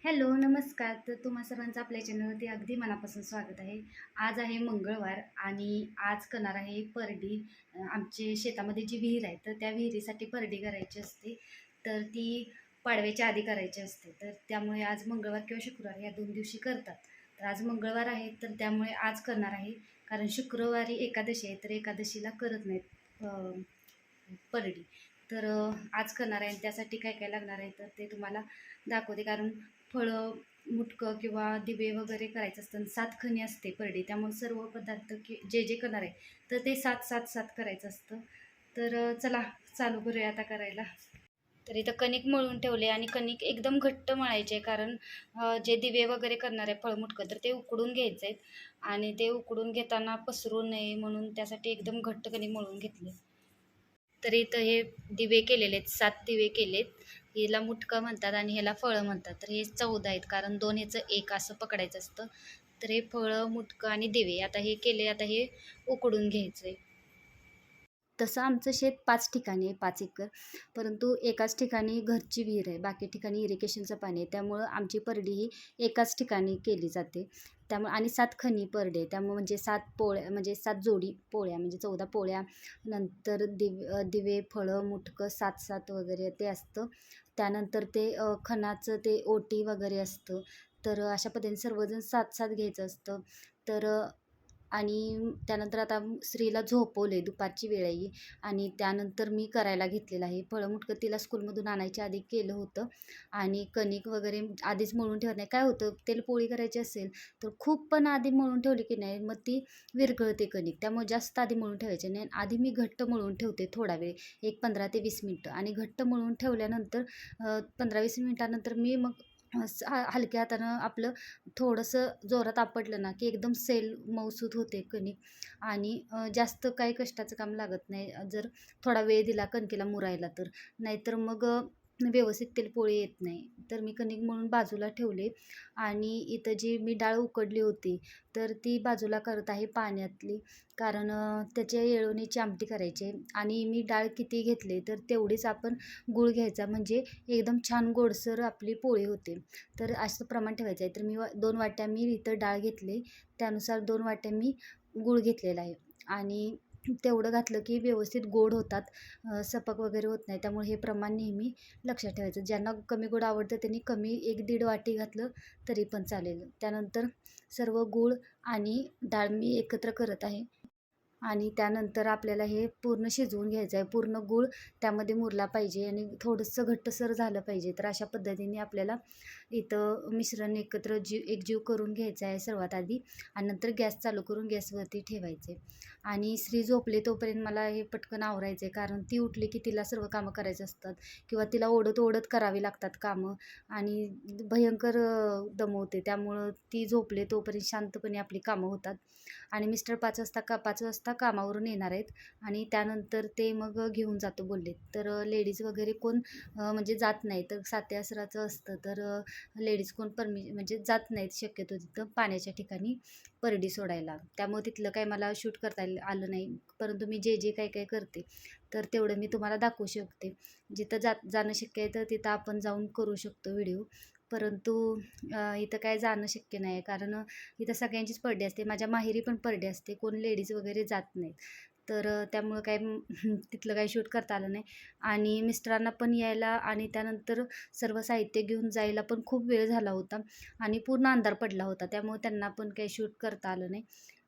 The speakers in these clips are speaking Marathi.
हॅलो, नमस्कार. तर तुम्हा सर्वांचं आपल्या चॅनलवरती अगदी मनापासून स्वागत आहे. आज आहे मंगळवार आणि आज करणार आहे परडी. आमचे शेतामध्ये जी विहीर आहे, तर त्या विहिरीसाठी परडी करायची असते. तर ती पाडव्याच्या आधी करायची असते. तर त्यामुळे आज मंगळवार किंवा शुक्रवार या 2 दिवशी करतात. तर आज मंगळवार आहे, तर त्यामुळे आज करणार आहे. कारण शुक्रवारी एकादशी आहे, तर एकादशीला करत नाहीत परडी. तर आज करणार आहे आणि त्यासाठी काय काय लागणार आहे तर ते तुम्हाला दाखवते. कारण फळं, मुटकं किंवा दिवे वगैरे करायचं असतं. 7 खणी असते परडी, त्यामुळे सर्व पदार्थ जे जे करणार आहे तर ते 7-7-7 करायचं असतं. तर चला चालू करूया आता करायला. तर इथं कणिक मळून ठेवले आणि कणिक एकदम घट्ट मळायचे आहे. कारण जे दिवे वगैरे करणार आहे फळमुटकं तर ते उकडून घ्यायचे आहेत आणि ते उकडून घेताना पसरू नये म्हणून त्यासाठी एकदम घट्ट कणिक मळून घेतले. तर इथं हे दिवे केलेले आहेत, 7 दिवे केलेत. हिला मुटकं म्हणतात आणि ह्याला फळं म्हणतात. तर हे 14 आहेत, कारण 2 ह्याचं 1 असं पकडायचं असतं. तर हे फळं, मुटकं आणि दिवे आता हे केले. आता हे उकडून घ्यायचं. तसं आमचं शेत 5 ठिकाणी आहे, 5 एकर. परंतु एकाच ठिकाणी घरची विहीर आहे, बाकी ठिकाणी इरिगेशनचं पाणी आहे. त्यामुळं आमची परडी ही एकाच ठिकाणी केली जाते. त्यामुळे आणि 7 खणी परडी आहे. त्यामुळे म्हणजे 7 पोळ्या म्हणजे 7 जोडी पोळ्या म्हणजे 14 पोळ्या. नंतर दिवे, फळं, मुटकं 7-7 वगैरे ते असतं. त्यानंतर ते खणाचं ते ओटी वगैरे असतं. तर अशा पद्धतीने सर्वजण 7-7 घ्यायचं असतं. तर आणि त्यानंतर आता स्त्रीला झोपवले, दुपारची वेळ आहे ही आणि त्यानंतर मी करायला घेतलेलं आहे. फळं मुटकं तिला स्कूलमधून आणायच्या आधी केलं होतं आणि कणिक वगैरे आधीच मळून ठेवत नाही. काय होतं तेलपोळी करायची असेल तर खूप पण आधी मळून ठेवली की नाही मग ती विरघळते कणिक. त्यामुळे जास्त आधी मळून ठेवायचे नाही. आधी मी घट्ट मळून ठेवते थोडा वेळ, एक 15 ते 20 मिनिटं आणि घट्ट मळून ठेवल्यानंतर 15-20 मिनिटानंतर मी मग हलक्या हातानं आपलं थोडंसं जोरात आपटलं ना, की एकदम मऊसूत होते कणिक आणि जास्त काही कष्टाचं काम लागत नाही. जर थोडा वेळ दिला कणकेला मुरायला तर. नाहीतर मग व्यवस्थित तेलपोळी येत नाही. तर मी कणिक मळून बाजूला ठेवले आणि इथं जी मी डाळ उकडली होती, तर ती बाजूला करत आहे पाण्यातली. कारण त्याच्या येळवणीची आमटी करायची आहे आणि मी डाळ किती घेतली तर तेवढीच आपण गूळ घ्यायचा म्हणजे एकदम छान गोडसर आपली पोळी होते. तर असं प्रमाण ठेवायचं आहे. तर 2 वाट्या मी इथं डाळ घेतली, त्यानुसार 2 वाट्या मी गूळ घेतलेला आहे आणि तेवढं घातलं की व्यवस्थित गोड होतात, सपक वगैरे होत नाही. त्यामुळे हे प्रमाण नेहमी लक्षात ठेवायचं. ज्यांना कमी गोड आवडतं त्यांनी कमी 1-1.5 वाटी घातलं तरी पण चालेल. त्यानंतर सर्व गूळ आणि डाळ मी एकत्र करत आहे. आणि त्यानंतर आपल्याला हे पूर्ण शिजवून घ्यायचं आहे. पूर्ण गूळ त्यामध्ये मुरला पाहिजे आणि थोडंसं घट्टसर झालं पाहिजे. तर अशा पद्धतीने आपल्याला इथं मिश्रण एकत्र एकजीव करून घ्यायचं आहे सर्वात आधी आणि नंतर गॅस चालू करून गॅसवरती ठेवायचे. आणि स्त्री झोपले तोपर्यंत मला हे पटकन आवरायचं आहे. कारण ती उठली की तिला सर्व कामं करायची असतात किंवा तिला ओढत-ओढत करावी लागतात कामं आणि भयंकर दमवते. त्यामुळं ती झोपले तोपर्यंत शांतपणे आपली कामं होतात. आणि मिस्टर 5 वाजता कामावरून येणार आहेत आणि त्यानंतर ते मग घेऊन जातो बोलले. तर लेडीज वगैरे कोण म्हणजे जात नाही. तर साती-आसराचं असतं तर लेडीज कोण म्हणजे जात नाहीत शक्यतो तिथं पाण्याच्या ठिकाणी परडी सोडायला. त्यामुळे तिथलं काही मला शूट करता आलं नाही. परंतु मी जे काय करते तर तेवढं मी तुम्हाला दाखवू शकते. जिथं जाणं शक्य आहे तर तिथं आपण जाऊन करू शकतो व्हिडिओ. परंतु इथं काय जाणं शक्य नाही आहे. कारण इथं सगळ्यांचीच परडी असते. माझ्या माहेरी पण परडी असते. कोण लेडीज वगैरे जात नाहीत. तर त्यामुळं काय तिथलं काही शूट करता आलं नाही आणि मिस्टरांना पण यायला आणि त्यानंतर सर्व साहित्य घेऊन जायला पण खूप वेळ झाला होता आणि पूर्ण अंधार पडला होता. त्यामुळे त्यांना पण काही शूट करता आलं नाही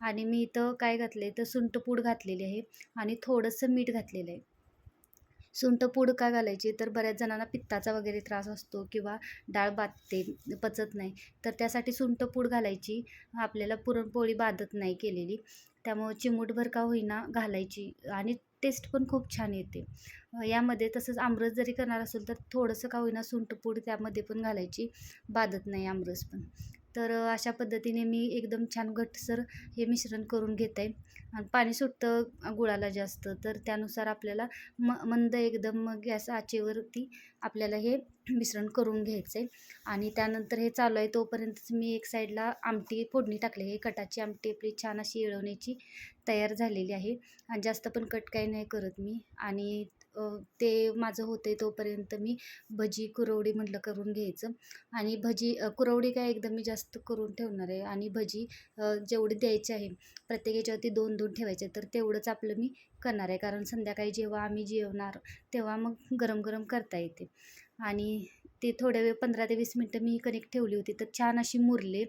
आणि मी इथं काय घातले तर सुंठपूड घातलेली आहे आणि थोडंसं मीठ घातलेलं आहे. सुंठपूड का घालायची तर बऱ्याच जणांना पित्ताचा वगैरे त्रास असतो किंवा डाळ बाधते, पचत नाही. तर त्यासाठी सुंठपूड घालायची. आपल्याला पुरणपोळी बाधत नाही केलेली. त्यामुळं चिमूटभर का होईना घालायची आणि टेस्ट पण खूप छान येते. यामध्ये तसंच आमरस जरी करणार असेल तर थोडंसं का होईना सुंठपूड त्यामध्ये पण घालायची. बाधत नाही आमरस पण. तर अशा पद्धतीने मी एकदम छान घट्टसर हे मिश्रण करून घेत आहे आणि पाणी सुटतं गुळाला जास्त तर त्यानुसार आपल्याला मंद एकदम गॅस आचेवरती आपल्याला हे मिश्रण करून घ्यायचं आहे आणि त्यानंतर हे चालू आहे तोपर्यंतच मी एक साईडला आमटी फोडणी टाकली आहे. कटाची आमटी आपली छान अशी येळवण्याची तयार झालेली आहे आणि जास्त पण कट काही नाही करत मी आणि ते माझं होते तोपर्यंत मी भजी कुरवडी म्हटलं करून घ्यायचं. आणि भजी कुरवडी काय एकदम मी जास्त करून ठेवणार आहे. आणि भजी जेवढी द्यायची आहे प्रत्येक याच्यावरती 2-2 ठेवायचे, तर तेवढंच आपलं मी करणार आहे. कारण संध्याकाळी जेव्हा आम्ही जेवणार तेव्हा मग गरम गरम करता येते. आणि ते थोड्या वेळ 15 ते 20 मिनटं मी कणिक ठेवली होती, तर छान अशी मुरले.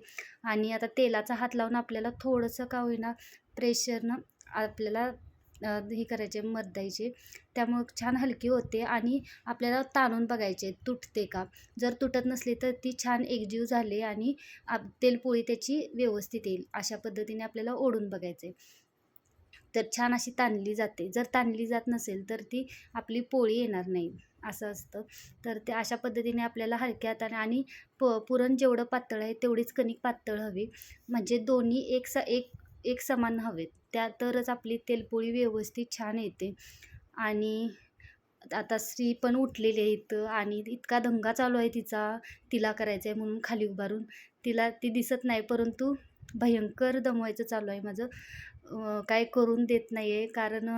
आणि आता तेलाचा हात लावून आपल्याला थोडंसं का होईना प्रेशरनं आपल्याला हे करायचे, मर्दायचे. त्यामुळं छान हलकी होते. आणि आपल्याला ताणून बघायचे तुटते का. जर तुटत नसली तर ती छान एकजीव झाली आणि तेलपोळी त्याची व्यवस्थित येईल. अशा पद्धतीने आपल्याला ओढून बघायचे, तर छान अशी ताणली जाते. जर ताणली जात नसेल तर ती आपली पोळी येणार नाही, असं असतं. तर ते अशा पद्धतीने आपल्याला हलक्या हाताने आणि पुरण जेवढं पातळ आहे तेवढीच कणिक पातळ हवी. म्हणजे दोन्ही एक समान हवेत, त्या तरच आपली तेलपोळी व्यवस्थित छान येते. आणि आता श्री पण उठलेली आहे इथं आणि इतका दंगा चालू आहे तिचा. तिला करायचं आहे म्हणून खाली उभारून. ती दिसत नाही, परंतु भयंकर दमवायचं चालू आहे माझं. काय करून देत नाही आहे, कारण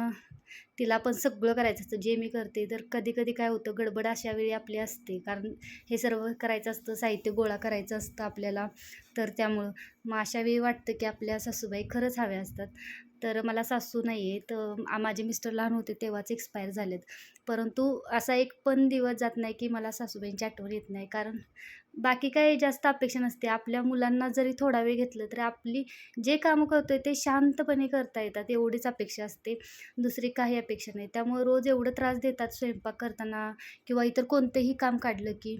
तिला पण सगळं करायचं असतं जे मी करते. तर कधी कधी काय होतं, गडबड अशा वेळी आपली असते, कारण हे सर्व करायचं असतं, साहित्य गोळा करायचं असतं आपल्याला. तर त्यामुळं मग अशा वेळी वाटतं की आपल्या सासूबाई खरंच हव्या असतात. तर मला सासू नाही आहे. तर माझे मिस्टर लहान होते तेव्हाच एक्सपायर झालेत. परंतु असा एक पण दिवस जात नाही की मला सासूबाईंची आठवण येत नाही. कारण बाकी काही जास्त अपेक्षा नसते. आपल्या मुलांना जरी थोडा वेळ घेतलं तरी आपली जे कामं करतोय ते शांतपणे करता येतात, एवढीच अपेक्षा असते. दुसरी काही अपेक्षा नाही. त्यामुळे रोज एवढं त्रास देतात स्वयंपाक करताना किंवा इतर कोणतंही काम काढलं की.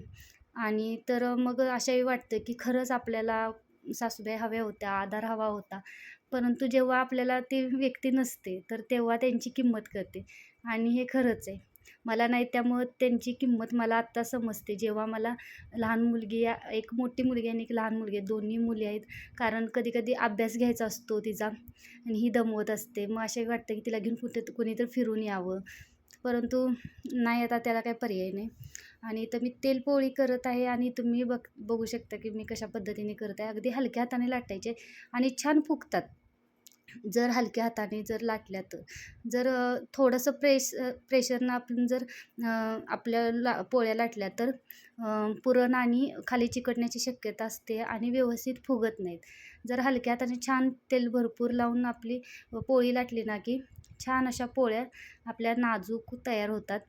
आणि तर मग अशाही वाटतं की खरंच आपल्याला सासूबाई हव्या होत्या, आधार हवा होता. परंतु जेव्हा आपल्याला ती व्यक्ती नसते तर तेव्हा त्यांची किंमत कळते. आणि हे खरंच आहे. मला नाही, त्यामुळं त्यांची किंमत मला आत्ता समजते. जेव्हा मला लहान मुलगी, एक मोठी मुलगी आणि एक लहान मुलगी आहे, दोन्ही मुली आहेत. कारण कधी-कधी अभ्यास घ्यायचा असतो तिचा आणि ही दमवत असते. मग असे वाटतं की तिला घेऊन कुणीतरी फिरून यावं. परंतु नाही, आता त्याला काही पर्याय नाही. आणि इथं मी तेलपोळी करत आहे आणि तुम्ही बघू शकता की मी कशा पद्धतीने करत आहे. अगदी हलक्या हाताने लाटायचे आणि छान फुगतात. जर हलक्या हाताने जर लाटल्या तर. जर थोडंसं प्रेशरनं आपण जर आपल्या पोळ्या लाटल्या तर पुरण आणि खाली चिकटण्याची शक्यता असते आणि व्यवस्थित फुगत नाहीत. जर हलक्या हाताने छान तेल भरपूर लावून आपली पोळी लाटली ना की छान अशा पोळ्या आपल्या नाजूक तयार होतात.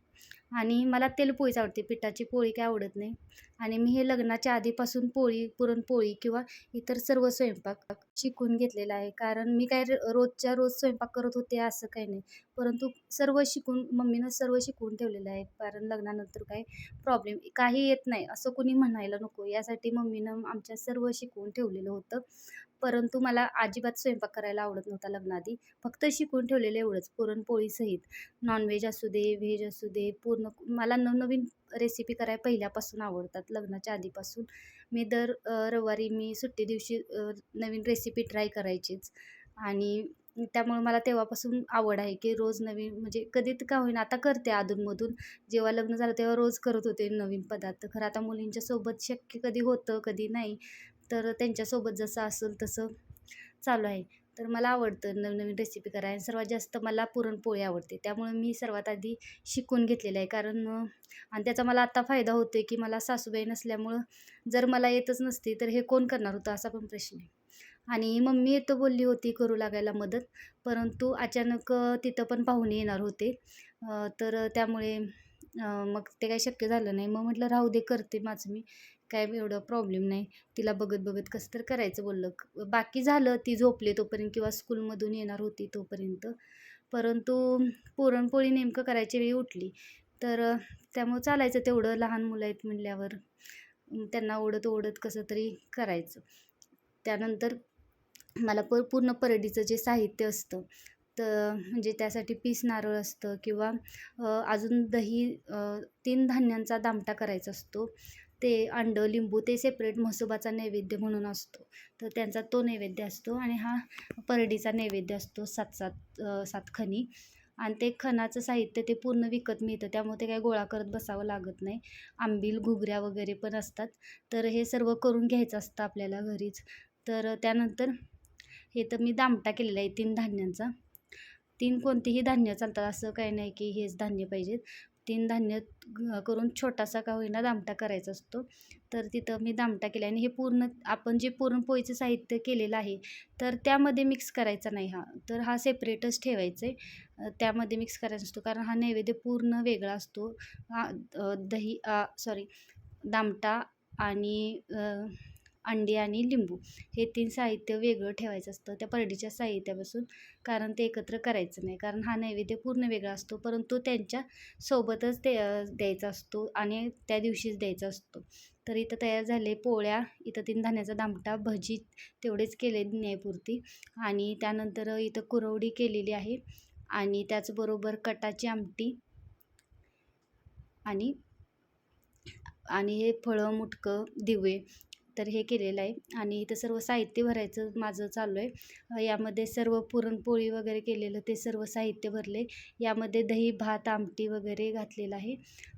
आणि मला तेलपोळीच आवडते, पिठाची पोळी काय आवडत नाही. आणि मी हे लग्नाच्या आधीपासून पुरणपोळी किंवा इतर सर्व स्वयंपाक शिकून घेतलेला आहे. कारण मी काय रोजच्या रोज स्वयंपाक करत होते असं काही नाही. परंतु मम्मीनं सर्व शिकवून ठेवलेलं आहे. कारण लग्नानंतर काही प्रॉब्लेम काही येत नाही असं कुणी म्हणायला नको, यासाठी मम्मीनं आमच्या सर्व शिकवून ठेवलेलं होतं. परंतु मला अजिबात स्वयंपाक करायला आवडत नव्हता लग्नाआधी. फक्त शिकून ठेवलेलं एवढंच, पुरणपोळीसहित. नॉनव्हेज असू दे, व्हेज असू दे, पूर्ण मला नवनवीन रेसिपी करायला पहिल्यापासून आवडतात, लग्नाच्या आधीपासून. मी दर रविवारी मी सुट्टी दिवशी नवीन रेसिपी ट्राय करायचीच. आणि त्यामुळे मला तेव्हापासून आवड आहे की रोज नवीन, म्हणजे कधी का होईना आता करते अधूनमधून. जेव्हा लग्न झालं तेव्हा रोज करत होते नवीन पदार्थ. खरं आता मुलींच्या सोबत शक्य कधी होतं, कधी नाही. तर त्यांच्यासोबत जसं असेल तसं चालू आहे. तर मला आवडतं नवनवीन रेसिपी करायला. सर्वात जास्त मला पुरणपोळी आवडते. त्यामुळे मी सर्वात आधी शिकून घेतलेलं आहे. कारण आणि त्याचा मला आत्ता फायदा होतो आहे की मला सासूबाई नसल्यामुळं जर मला येतच नसती तर हे कोण करणार होतं, असा पण प्रश्न आहे. आणि मम्मी येतो बोलली होती करू लागायला मदत. परंतु अचानक तिथं पण पाहुणे येणार होते. तर त्यामुळे मग ते काही शक्य झालं नाही. मग म्हटलं राहू दे, करते माझं मी. काय एवढं प्रॉब्लेम नाही. तिला बघत बघत कसं तर करायचं बोललं. बाकी झालं, ती झोपले तोपर्यंत किंवा स्कूलमधून येणार होती तोपर्यंत. परंतु पुरणपोळी नेमकं करायच्या वेळी उठली. तर त्यामुळं चालायचं तेवढं, लहान मुलं आहेत म्हटल्यावर त्यांना ओढत ओढत कसं तरी करायचं. त्यानंतर मला पूर्ण परडीचं जे साहित्य असतं, तर म्हणजे त्यासाठी पीस नारळ असतं किंवा अजून दही, 3 धान्यांचा दामटा करायचा असतो. ते अंडं, लिंबू ते सेपरेट म्हसोबाचा नैवेद्य म्हणून असतो. तर त्यांचा तो नैवेद्य असतो आणि हा परडीचा नैवेद्य असतो, 7 खणी. आणि ते खणाचं साहित्य ते पूर्ण विकत मिळतं, त्यामुळे ते काही गोळा करत बसावं लागत नाही. आंबील, घुगऱ्या वगैरे पण असतात. तर हे सर्व करून घ्यायचं असतं आपल्याला घरीच. तर त्यानंतर हे तर मी दामटा केलेला आहे 3 धान्यांचा. 3 कोणतेही धान्य चालतात, असं काही नाही की हेच धान्य पाहिजेत. 3 धान्य करून छोटासा का होईना दामटा करायचा असतो. तर तिथं मी दामटा केला आणि हे पूर्ण आपण जे पुरणपोळीचं साहित्य केलेलं आहे तर त्यामध्ये मिक्स करायचा नाही हा. तर हा सेपरेटच ठेवायचा आहे. त्यामध्ये मिक्स करायचा असतो कारण हा नैवेद्य पूर्ण वेगळा असतो. दही सॉरी दामटा आणि अंडी आणि लिंबू हे 3 साहित्य वेगळं ठेवायचं असतं त्या परडीच्या साहित्यापासून. कारण ते एकत्र करायचं नाही. कारण हा नैवेद्य पूर्ण वेगळा असतो, परंतु त्यांच्या सोबतच ते द्यायचा असतो आणि त्या दिवशीच द्यायचा असतो. तर इथं तयार झाले पोळ्या, इथं 3 धान्याचा दामटा, भजी तेवढेच केले न्यायपुरती आणि त्यानंतर इथं कुरवडी केलेली आहे आणि त्याचबरोबर कटाची आमटी आणि आणि हे फळं, मुटकं, दिवे तर हे केलेलं आहे आणि इथं सर्व साहित्य भरायचं माझं चालू आहे. यामध्ये सर्व पुरणपोळी वगैरे केलेलं ते सर्व साहित्य भरले. यामध्ये दही, भात, आमटी वगैरे घातलेलं आहे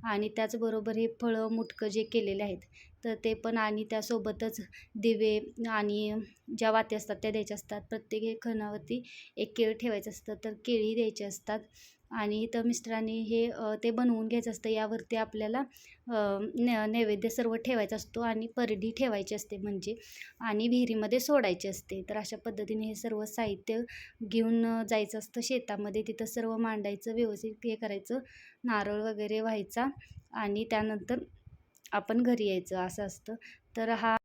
आणि त्याचबरोबर हे फळं, मुटकं जे केलेले आहेत तर ते पण आणि त्यासोबतच दिवे आणि ज्या वाती असतात त्या द्यायच्या असतात. प्रत्येक खणावरती एक केळ ठेवायचं असतं, तर केळी द्यायची असतात आणि इथं मिस्टरांनी हे ते बनवून घ्यायचं असतं. यावरती आपल्याला नैवेद्य सर्व ठेवायचा असतो आणि परडी ठेवायची असते म्हणजे आणि विहिरीमध्ये सोडायची असते. तर अशा पद्धतीने हे सर्व साहित्य घेऊन जायचं असतं शेतामध्ये. तिथं सर्व मांडायचं, व्यवस्थित हे करायचं, नारळ वगैरे व्हायचा आणि त्यानंतर आपण घरी यायचं असं असतं. तर हा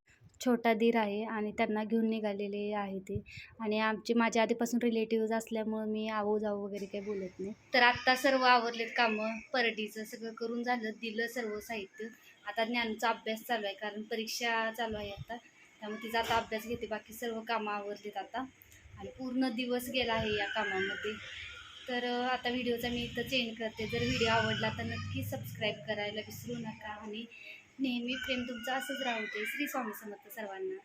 छोटा दीर आहे आणि त्यांना घेऊन निघालेले आहे ते आणि माझ्या आधीपासून रिलेटिव्ज असल्यामुळं मी आहो जाऊ वगैरे काही बोलत नाही. तर आत्ता सर्व आवरलेत कामं, परडीचं सगळं करून झालं, दिलं सर्व साहित्य. आता ज्ञानचा अभ्यास चालू आहे कारण परीक्षा चालू आहे आता, त्यामुळे तिचा आता अभ्यास घेते. बाकी सर्व कामं आवरलीत आता आणि पूर्ण दिवस गेला आहे या कामामध्ये. तर आता व्हिडिओचा मी इथं चेंज करते. जर व्हिडिओ आवडला तर नक्की सबस्क्राईब करायला विसरू नका आणि नेहमी प्रेम तुमचं असंच राहू दे. श्री स्वामी समर्थ सर्वांना.